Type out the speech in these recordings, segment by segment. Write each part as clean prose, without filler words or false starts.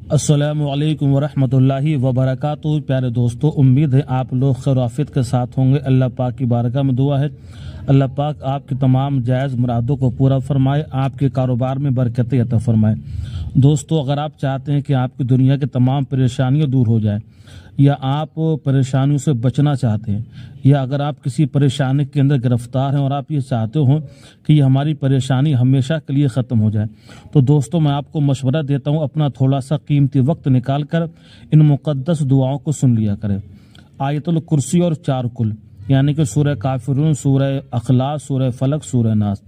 अस्सलामु अलैकुम वरहमतुल्लाहि वबरकातुहू। प्यारे दोस्तों, उम्मीद है आप लोग खैर आफियत के साथ होंगे। अल्लाह पाक की बारका में दुआ है अल्लाह पाक आपकी तमाम जायज़ मुरादों को पूरा फरमाए, आपके कारोबार में बरकतें अता फरमाए। दोस्तों, अगर आप चाहते हैं कि आपकी दुनिया की तमाम परेशानियां दूर हो जाए, या आप परेशानियों से बचना चाहते हैं, या अगर आप किसी परेशानी के अंदर गिरफ्तार हैं और आप ये चाहते हो कि ये हमारी परेशानी हमेशा के लिए ख़त्म हो जाए, तो दोस्तों मैं आपको मशवरा देता हूँ, अपना थोड़ा सा कीमती वक्त निकाल कर इन मुक़द्दस दुआओं को सुन लिया करें। आयतुल कुर्सी और चार कुल, यानी कि सूरह काफिरून, सूरह अखलास, सूरह फलक, सूरह नास,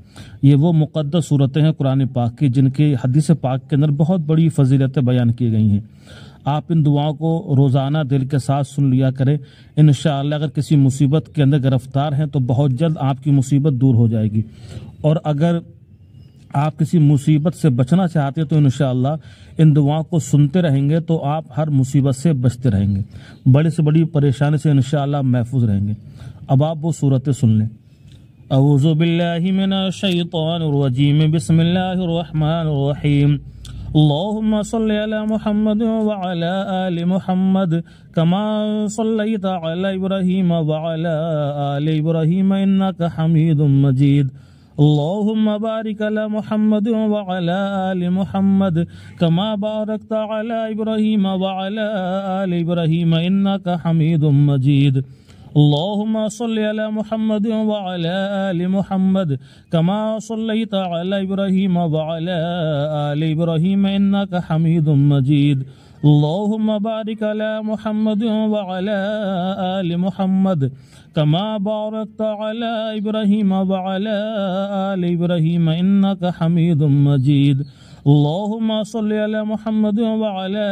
ये वो मुक़द्दस सूरतें हैं कुरान पाक की जिनकी हदीस पाक के अंदर बहुत बड़ी फजीलतें बयान की गई हैं। आप इन दुआओं को रोज़ाना दिल के साथ सुन लिया करें। इंशाअल्लाह अगर किसी मुसीबत के अंदर गिरफ्तार हैं तो बहुत जल्द आपकी मुसीबत दूर हो जाएगी, और अगर आप किसी मुसीबत से बचना चाहते हैं तो इंशाअल्लाह इन दुआओं को सुनते रहेंगे तो आप हर मुसीबत से बचते रहेंगे, बड़ी से बड़ी परेशानी से इंशाअल्लाह महफूज रहेंगे। अब आप वो सूरतें सुन लें। अऊज़ु बिल्लाहि मिनश शैतानिर रजीम, बिस्मिल्लाहिर रहमानिर रहीम। अल्लाहुम्मा सल्लि अला मुहम्मद व अला आलि मुहम्मद कमा सल्लैता अला इब्राहीम व अला आलि इब्राहीम इन्नका हमीदुम मजीद। अल्लाहुम्मा बारिक अला मुहम्मद व अला आलि मुहम्मद कमा बारकता अला इब्राहीम व अला आलि इब्राहीम इन्नका हमीदुम मजीद। अल्लाहुम्मा सल्लि अला मुहम्मद व अला आलि मुहम्मद कमा सल्लैता अला इब्राहीम व अला आलि इब्राहीम इन्नका हमीदुम मजीद। अल्लाहुम्मा बारिक अला मुहम्मद व अला आलि मुहम्मद कमा बारकता अला इब्राहीम व अला आलि इब्राहीम इन्नका हमीदुम मजीद। अल्लाहुम्मा सल्लि अला मुहम्मद व अला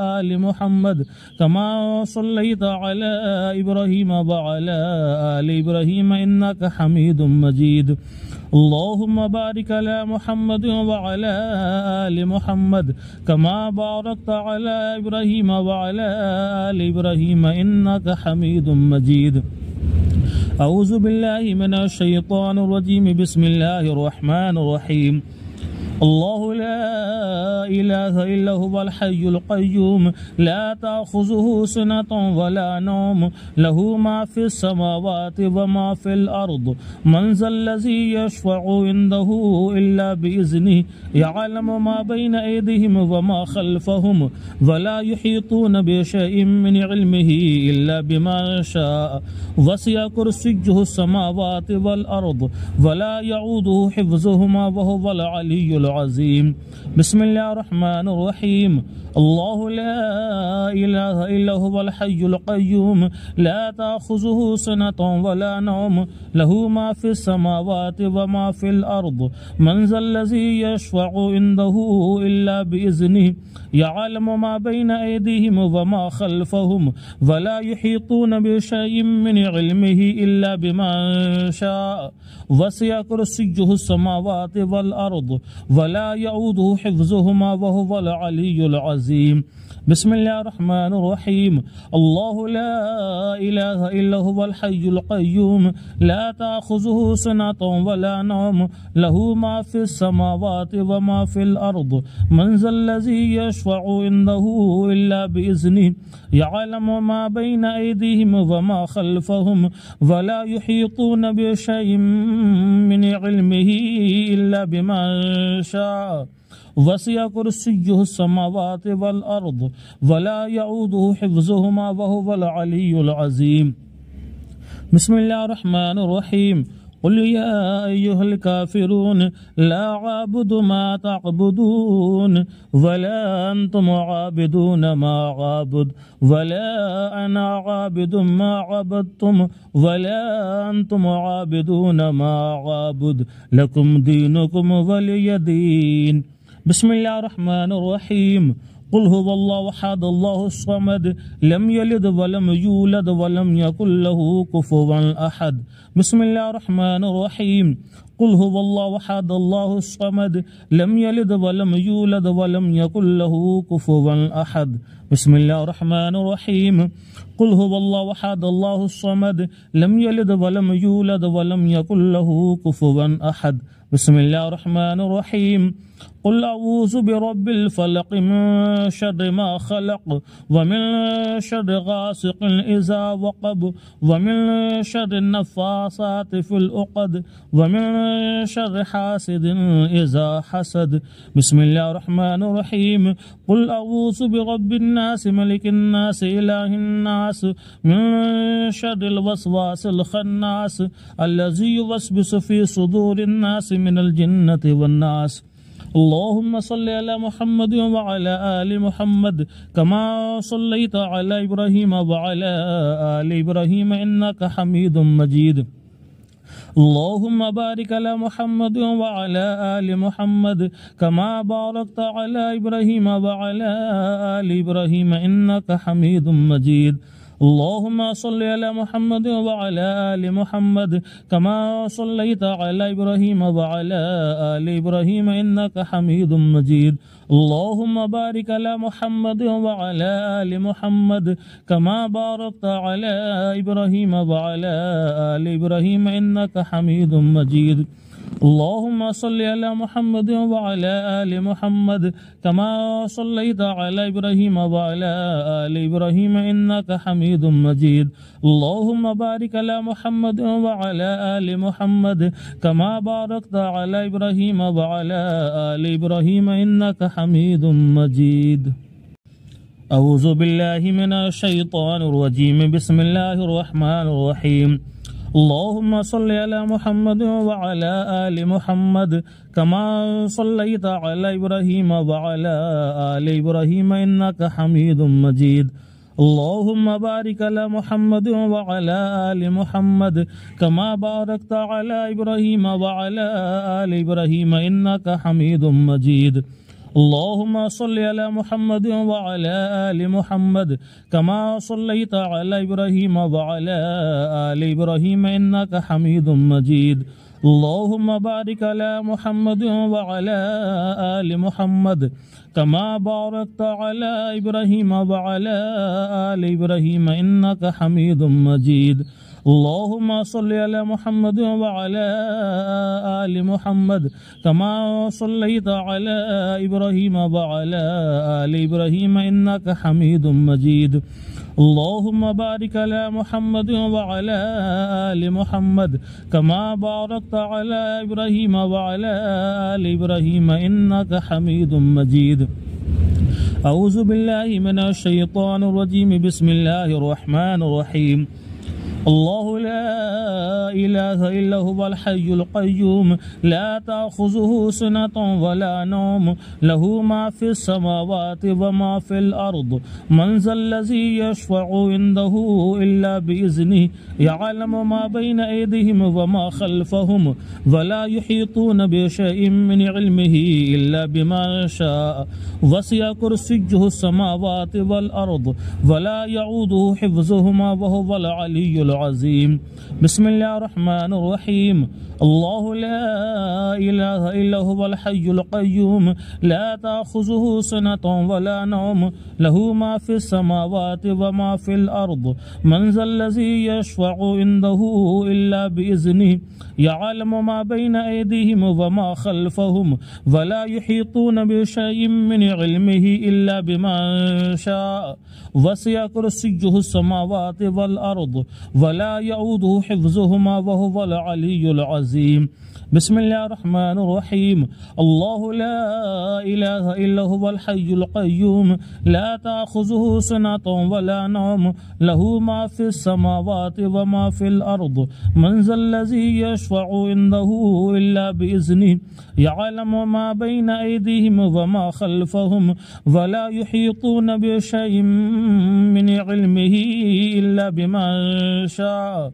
आलि मुहम्मद कमा सल्लैता अला इब्राहीम व अला आलि इब्राहीम इन्नका हमीदुम मजीद। अल्लाहुम्मा बारिक अला मुहम्मद व अला आलि मुहम्मद कमा बारकता अला इब्राहीम व अला आलि इब्राहीम इन्नका हमीदुम मजीद। अऊज़ु बिल्लाहि मिनश शैतानिर रजीम, बिस्मिल्लाहिर रहमानिर रहीम। अल्लाहु ला इलाहा इल्ला हुवल हय्युल क़य्यूम ला ताख़ुज़ुहु सिनतुन वला नौम लहू मा फ़िस समावाति व मा फ़िल अर्द मन ज़ल्लज़ी यशफ़अु इंदहु इल्ला बिइज़्निहि यअलमु मा बैन ऐदिहिम व मा ख़ल्फ़हुम वला युहीतून बिशैइन मिन इल्मिहि इल्ला बिमा शाअ वसिअ कुर्सियुहु समावाति वल अर्द वला यऊदुहु हिफ़्ज़ुहुमा व हुवल अलिय्युल अज़ीम। बिस्मिल्लाहिर्रहमानिर्रहीम। अल्लाहु ला इलाहा इल्ला हुवल हय्युल क़य्यूम ला ताख़ुज़ुहु सिनतुन वला नौम लहू मा फ़िस समावाति व मा फ़िल अर्द मन ज़ल्लज़ी यशफ़अु इंदहु इल्ला बिइज़्निहि यअलमु मा बैन ऐदिहिम व मा ख़ल्फ़हुम वला युहीतून बिशैइन मिन इल्मिहि इल्ला बिमा शाअ वसिअ कुर्सियुहु समावाति वल अर्द वला यऊदुहु हिफ़्ज़ुहुमा व हुवल अलिय्युल अज़ीम। बिस्मिल्लाहिर्रहमानिर्रहीम। अल्लाहु ला इलाहा इल्ला हुवल हय्युल क़य्यूम ला ताख़ुज़ुहु सिनतुन वला नौम लहू मा फ़िस समावाति व मा फ़िल अर्द मन ज़ल्लज़ी यशफ़अु इंदहु इल्ला बिइज़्निहि यअलमु मा बैन ऐदिहिम व मा ख़ल्फ़हुम वला युहीतून बिशैइन मिन इल्मिहि इल्ला बिमा शाअ वसिअ कुर्सियुहु समावाति वल अर्द वला यऊदुहु हिफ़्ज़ुहुमा व हुवल अलिय्युल अज़ीम। बिस्मिल्लाहिर्रहमानिर्रहीम। क़ुल या अय्युहल काफ़िरून ला अअबुदु मा तअबुदून वला अंतुम आबिदून मा अअबुदु वला अना आबिदुम मा अबदतुम वला अंतुम आबिदून मा अअबुदु लकुम दीनुकुम वलिय दीन। बिस्मिल्लाहिर्रहमानिर्रहीम। क़ुल हुवल्लाहु अहद अल्लाहुस समद लम यलिद वलम यूलद वलम यकुल लहू कुफुवन अहद। बिस्मिल्लाहिर्रहमानिर्रहीम। क़ुल हुवल्लाहु अहद अल्लाहुस समद लम यलिद वलम यूलद वलम यकुल लहू कुफुवन अहद। बिस्मिल्लाहिर्रहमानिर्रहीम। क़ुल हुवल्लाहु अहद अल्लाहुस समद लम यलिद वलम यूलद वलम यकुल लहू कुफुवन अहद। बिस्मिल्लाहिर्रहमानिर्रहीम। क़ुल अऊज़ु बिरब्बिल फ़लक़ मिन शर्रि मा ख़लक़ व मिन शर्रि गासिक़िन इज़ा वक़ब व मिन शर्रि नफ़्फ़ासाति फ़िल उक़द व मिन शर्रि हासिदिन इज़ा हसद। बिस्मिल्लाहिर्रहमानिर्रहीम। क़ुल अऊज़ु बिरब्बिन नास मलिकिन नास इलाहिन नास मिन शर्रिल वस्वासिल ख़न्नास अल्लज़ी युवस्विसु फ़ी सुदूरिन नास मिनल जिन्नति वन नास। अल्लाहुम्मा सल्लि अला मुहम्मद व अला आलि मुहम्मद कमा सल्लैता अला इब्राहीम व अला आलि इब्राहीम इन्नका हमीदुम मजीद। अल्लाहुम्मा बारिक अला मुहम्मद व अला आलि मुहम्मद कमा बारकता अला इब्राहीम व अला आलि इब्राहीम इन्नका हमीदुम मजीद। अल्लाहुम्मा सल्लि अला मुहम्मद व अला आलि मुहम्मद कमा सल्लैता अला इब्राहीम व अला आलि इब्राहीम इन्नका हमीदुम मजीद। अल्लाहुम्मा बारिक अला मुहम्मद व अला आलि मुहम्मद कमा बारकता अला इब्राहीम व अला आलि इब्राहीम इन्नका हमीदुम मजीद। अल्लाहुम्मा सल्लि अला मुहम्मद व अला आलि मुहम्मद कमा सल्लैता अला इब्राहीम व अला आलि इब्राहीम इन्नका हमीदुम मजीद। अल्लाहुम्मा बारिक अला मुहम्मद व अला आलि मुहम्मद कमा बारकता अला इब्राहीम व अला आलि इब्राहीम इन्नका हमीदुम मजीद। अऊज़ु बिल्लाहि मिनश शैतानिर रजीम। बिस्मिल्लाहिर रहमानिर रहीम। अल्लाहुम्मा सल्लि अला मुहम्मद व अला आलि मुहम्मद कमा सल्लैता अला इब्राहीम व अला आलि इब्राहीम इन्नका हमीदुम मजीद। अल्लाहुम्मा बारिक अला मुहम्मद व अला आलि मुहम्मद कमा बारकता अला इब्राहीम व अला आलि इब्राहीम इन्नका हमीदुम मजीद। अल्लाहुम्मा सल्लि अला मुहम्मद व अला आलि मुहम्मद कमा सल्लैता अला इब्राहीम व अला आलि इब्राहीम इन्नका हमीदुम मजीद। अल्लाहुम्मा बारिक अला मुहम्मद व अला आलि मुहम्मद कमा बारकता अला इब्राहीम व अला आलि इब्राहीम इन्नका हमीदुम मजीद। अल्लाहुम्मा सल्लि अला मुहम्मद व अला आलि मुहम्मद कमा सल्लैता अला इब्राहीम व अला आलि इब्राहीम इन्नका हमीदुम मजीद। अल्लाहुम्मा बारिक अला मुहम्मद व अला आलि मुहम्मद कमा बारकता अला इब्राहीम व अला आलि इब्राहीम इन्नका हमीदुम मजीद। अऊज़ु बिल्लाहि मिनश शैतानिर रजीम। बिस्मिल्लाहिर रहमानिर रहीम। अल्लाहु ला इलाहा इल्ला हुवल हय्युल क़य्यूम ला ताख़ुज़ुहु सिनतुन वला नौम लहू मा फ़िस समावाति व मा फ़िल अर्द मन ज़ल्लज़ी यशफ़अु इंदहु इल्ला बिइज़्निहि यअलमु मा बैन ऐदिहिम व मा ख़ल्फ़हुम वला युहीतून बिशैइन मिन इल्मिहि इल्ला बिमा शाअ वसिअ कुर्सियुहु समावाति वल अर्द वला यऊदुहु हिफ़्ज़ुहुमा व हुवल अलिय्युल अज़ीम। बिस्मिल्लाहिर्रहमानिर्रहीम। अल्लाहु ला इलाहा इल्ला हुवल हय्युल क़य्यूम ला ताख़ुज़ुहु सिनतुन वला नौम लहू मा फ़िस समावाति व मा फ़िल अर्द मन ज़ल्लज़ी यशफ़अु इंदहु इल्ला बिइज़्निहि यअलमु मा बैन ऐदिहिम व मा ख़ल्फ़हुम वला युहीतून बिशैइन मिन इल्मिहि इल्ला बिमा शाअ वसिअ कुर्सियुहु समावाति वल अर्द वला यऊदुहु हिफ़्ज़ुहुमा व हुवल अलिय्युल अज़ीम। बिस्मिल्लाहिर्रहमानिर्रहीम। अल्लाहु ला इलाहा इल्ला हुवल हय्युल क़य्यूम ला ताख़ुज़ुहु सिनतुन वला नौम लहू मा फ़िस समावाति व मा फ़िल अर्द मन ज़ल्लज़ी यशफ़अु इंदहु इल्ला बिइज़्निहि यअलमु मा बैन ऐदिहिम व मा ख़ल्फ़हुम वला युहीतून बिशैइन मिन इल्मिहि इल्ला बिमा शाअ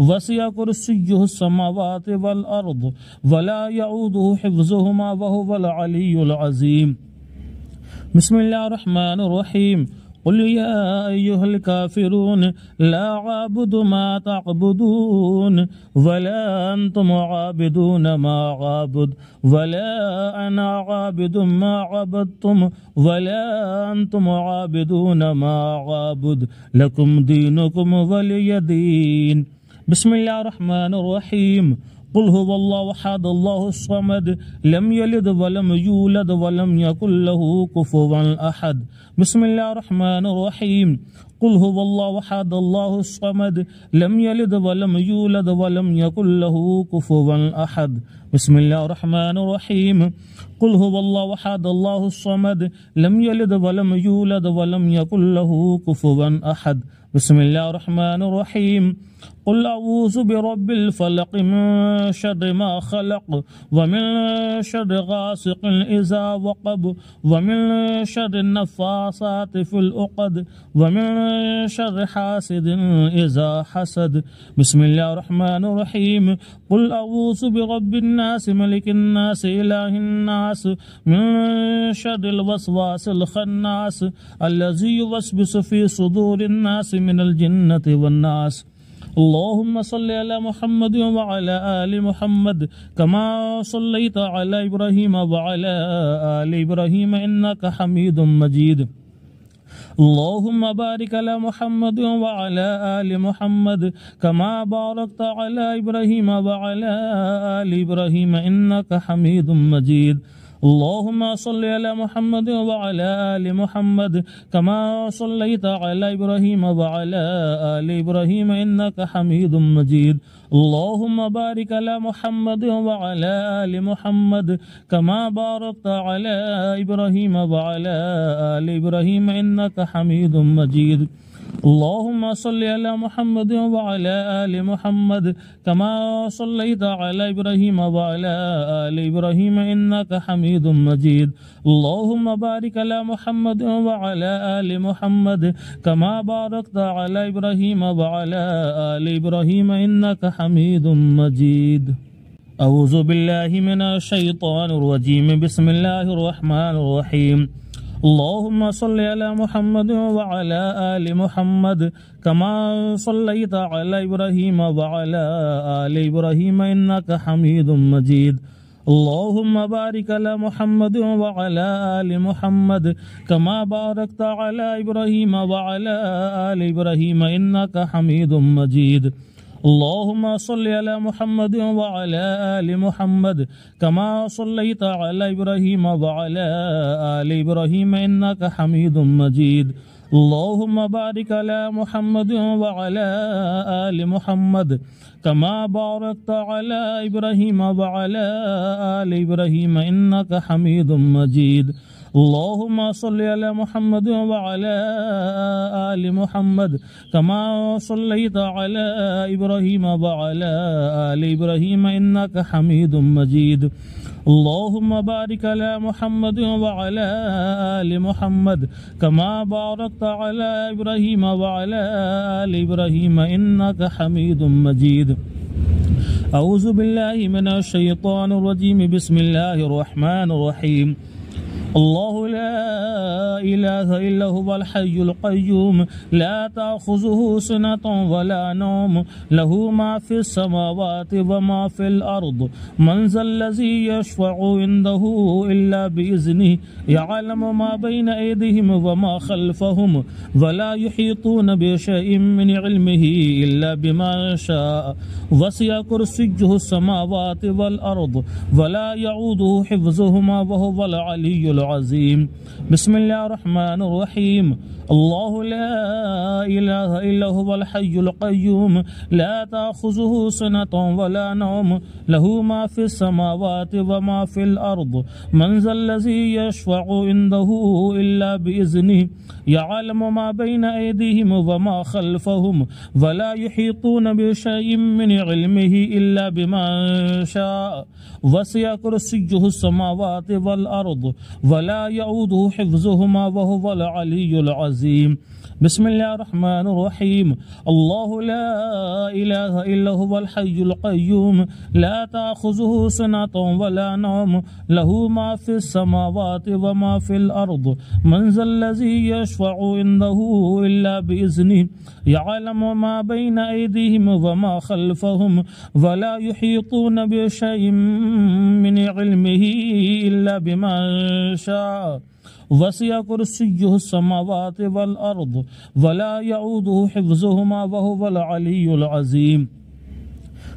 वसिअ कुर्सियुहु समावाति वल अर्द वला यऊदुहु हिफ़्ज़ुहुमा व हुवल अलिय्युल अज़ीम। बिस्मिल्लाहिर्रहमानिर्रहीम। क़ुल या अय्युहल काफ़िरून ला अअबुदु मा तअबुदून वला अंतुम आबिदून मा अअबुद वला अना आबिदुम मा अबदतुम वला अंतुम आबिदून मा अअबुद लकुम दीनुकुम वलिय दीन। बिस्मिल्लाहिर्रहमानिर्रहीम। कुल हुवल्लाहु अहद अल्लाहुस समद लम यलिद वलम यूलद वलम यकुल लहू कुफुवन अहद। बिस्मिल्लाहिर रहमानिर रहीम। कुल हुवल्लाहु अहद अल्लाहुस समद लम यलिद वलम यूलद वलम यकुल लहू कुफुवन अहद। बिस्मिल्लाहिर रहमानिर रहीम। कुल हुवल्लाहु अहद अल्लाहुस समद लम यलिद वलम यूलद वलम यकुल लहू कुफुवन अहद। बिस्मिल्लाहिर रहमानिर रहीम। कुल अऊज़ु बिरब्बिल फलक़ मिन शर्रि मा खलक़ व मिन शर्रि गासिक़िन इज़ा वक़ब व मिन शर्रि नफ़्फ़ासाति फ़िल उक़द व मिन शर्रि हासिदिन इज़ा हसद। बिस्मिल्लाहिर रहमानिर रहीम। कुल अऊज़ु बिरब्बिन नास मलिकिन नास इलाहिन नास मिन शर्रिल वसवासिल खन्नास अल्लज़ी युवस्विसु फ़ी सुदूरिन नास मिनल जिन्नति वन नास। अल्लाहुम्मा सल्लि अला मुहम्मद व अला आलि मुहम्मद कमा सल्लैता अला इब्राहीम व अला आलि इब्राहीम इन्नका हमीदुम मजीद। अल्लाहुम्मा बारिक अला मुहम्मद व अला आलि मुहम्मद कमा बारकता अला इब्राहीम व अला आलि इब्राहीम इन्नका हमीदुम मजीद। अल्लाहुम्मा सल्लि अला मुहम्मद व अला आलि मुहम्मद कमा सल्लैता अला इब्राहीम व अला आलि इब्राहीम इन्नका हमीदुम मजीद। अल्लाहुम्मा बारिक अला मुहम्मद व अला आलि मुहम्मद कमा बारकता अला इब्राहीम व अला आलि इब्राहीम इन्नका हमीदुम मजीद। अल्लाहुम्मा सल्लि अला मुहम्मद व अला आलि मुहम्मद कमा सल्लैता अला इब्राहीम व अला आलि इब्राहीम इन्नका हमीदुम मजीद। अल्लाहुम्मा बारिक अला मुहम्मद व अला आलि मुहम्मद कमा बारकता अला इब्राहीम व अला आलि इब्राहीम इन्नका हमीदुम मजीद। अऊज़ु बिल्लाहि मिनश शैतानिर रजीम। बिस्मिल्लाहिर रहमानिर रहीम। अल्लाहुम्मा सल्लि अला मुहम्मद व अला आलि मुहम्मद कमा सल्लैता अला इब्राहीम व अला आलि इब्राहीम इन्नका हमीदुम मजीद। अल्लाहुम्मा बारिक अला मुहम्मद व अला आलि मुहम्मद कमा बारकता अला इब्राहीम व अला आलि इब्राहीम इन्नका हमीदुम मजीद। अल्लाहुम्मा सल्लि अला मुहम्मद व अला आलि मुहम्मद कमा सल्लैता अला इब्राहीम व अला आलि इब्राहीम इन्नका हमीदुम मजीद। अल्लाहुम्मा बारिक अला मुहम्मद व अला आलि मुहम्मद कमा बारकता अला इब्राहीम व अला आलि इब्राहीम इन्नका हमीदुम मजीद। अल्लाहुम्मा सल्लि अला मुहम्मद व अला आलि मुहम्मद कमा सल्लैता अला इब्राहीम व अला आलि इब्राहीम इन्नका हमीदुम मजीद। अल्लाहुम्मा बारिक अला मुहम्मद व अला आलि मुहम्मद कमा बारकता अला इब्राहीम व अला आलि इब्राहीम इन्नका हमीदुम मजीद। अऊज़ु बिल्लाहि मिनश शैतानिर रजीम। बिस्मिल्लाहिर रहमानिर रहीम। अल्लाहु ला इलाहा इल्ला हुवल हय्युल क़य्यूम ला ताख़ुज़ुहु सिनतुन वला नौम लहू मा फ़िस समावाति व मा फ़िल अर्द मन ज़ल्लज़ी यशफ़अु इंदहु इल्ला बिइज़्निहि यअलमु मा बैना अयदीहिम व मा ख़ल्फ़हुम वला युहीतून बिशैइन मिन इल्मिहि इल्ला बिमा शाअ वसिअ कुर्सियुहु समावाति वल अर्द वला यऊदुहु हिफ़्ज़ुहुमा व हुवल अलिय्युल अज़ीम। बिस्मिल्लाहिर रहमानिर रहीम। अल्लाहु ला इलाहा इल्ला हुवल हय्युल क़य्यूम ला ताख़ुज़ुहु सिनतुन वला नौम लहू मा फ़िस समावाति व मा फ़िल अर्द मन ज़ल्लज़ी यशफ़अु इंदहु इल्ला बिइज़्निहि यअलमु मा बैना अयदीहिम व मा ख़ल्फ़हुम वला युहीतून बिशैइन मिन इल्मिहि इल्ला बिमा शाअ वसिअ कुर्सियुहु समावाति वल अर्द वला यऊदुहु हिफ़्ज़ुहुमा व हुवल अलिय्युल अज़ीम। बिस्मिल्लाहिर रहमानिर रहीम। अल्लाहु ला इलाहा इल्ला हुवल हय्युल क़य्यूम ला ताख़ुज़ुहु सिनतुन वला नौम लहू मा फ़िस समावाति व मा फ़िल अर्द मन ज़ल्लज़ी यशफ़अु इंदहु इल्ला बिइज़्निहि यअलमु मा बैना अयदीहिम व मा ख़ल्फ़हुम वला युहीतून बिशैइन मिन इल्मिहि इल्ला बिमा शाअ वसिअ कुर्सियुहु समावाति वल अर्द वला यऊदुहु हिफ़्ज़ुहुमा व हुवल अलिय्युल अज़ीम।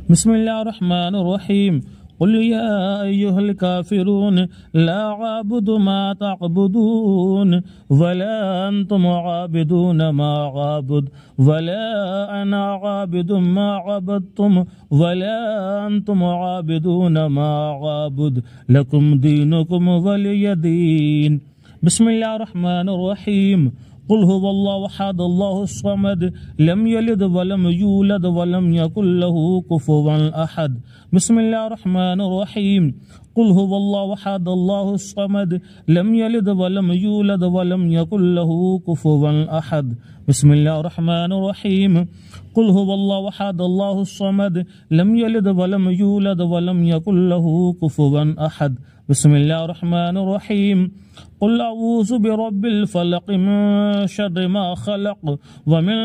बिस्मिल्लाहिर्रहमानिर्रहीम। कुल या अय्युहल काफिरून ला अअबुदु मा तअबुदून वला अंतुम आबिदून मा अअबुद वला अना आबिदुम मा अबदतुम वला अंतुम आबिदून मा अअबुद लकुम दीनुकुम वलिय दीन। बिस्मिल्लाहिर्रहमानिर्रहीम। कुल हुवल्लाहु अहद अल्लाहुस समद लम यलिद वलम यूलद वलम यकुल लहू कुफुवन अहद। बिस्मिल्लाहिर्रहमानिर्रहीम। कुल हुवल्लाहु अहद अल्लाहुस समद लम यलिद वलम यूलद वलम यकुल लहू कुफुवन अहद। बिस्मिल्लाहिर्रहमानिर्रहीम। कुल हुवल्लाहु अहद अल्लाहुस समद लम यलिद वलम यूलद वलम यकुल लहू कुफुवन अहद। बिस्मिल्लाहिर्रहमानिर्रहीम। कुल अऊज़ु बिरब्बिल फलक़ मिन शर्रि मा खलक़ व मिन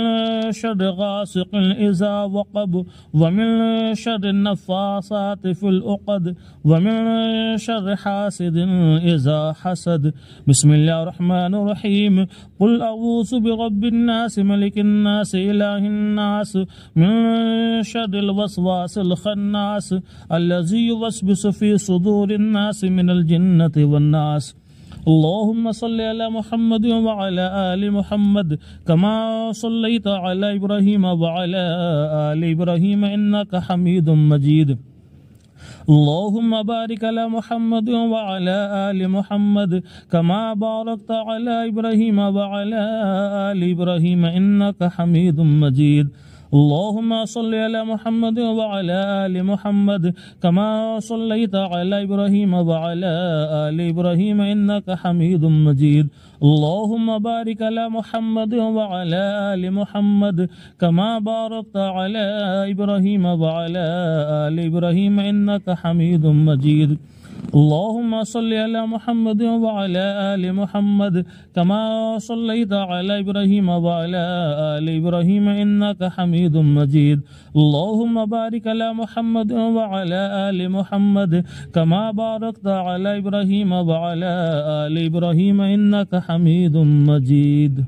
शर्रि गासिक़िन इज़ा वक़ब व मिन शर्रि नफ़्फ़ासाति फ़िल उक़द व मिन शर्रि हासिदिन इज़ा हसद। बिस्मिल्लाहिर्रहमानिर्रहीम। कुल अऊज़ु बिरब्बिन नास मलिकिन नास इलाहिन नास मिन शर्रिल वस्वासिल खन्नास अल्लज़ी युवस्विसु फ़ी सुदूरिन नास मिनल जिन्नति वन नास। अल्लाहुम्मा सल्लि अला मुहम्मद व अला आलि मुहम्मद कमा सल्लैता अला इब्राहीम व अला आलि इब्राहीम इन्नका हमीदुम मजीद। अल्लाहुम्मा बारिक अला मुहम्मद व अला आलि मुहम्मद कमा बारकता अला इब्राहीम व अला आलि इब्राहीम इन्नका हमीदुम मजीद। अल्लाहुम्मा सल्लि अला मुहम्मद व अला आलि मुहम्मद कमा सल्लैता अला इब्राहीम व अला आलि इब्राहीम इन्नका हमीदुम मजीद। अल्लाहुम्मा बारिक अला मुहम्मद व अला आलि मुहम्मद कमा बारकता अला इब्राहीम व अला आलि इब्राहीम इन्नका हमीदुम मजीद। अल्लाहुम्मा सल्लि अला मुहम्मद व अला आलि मुहम्मद कमा सल्लैता अला इब्राहीम व अला आलि इब्राहीम इन्नका हमीदुम मजीद। अल्लाहुम्मा बारिक अला मुहम्मद व अला आलि मुहम्मद कमा बारकता अला इब्राहीम व अला आलि इब्राहीम इन्नका हमीदुम मजीद।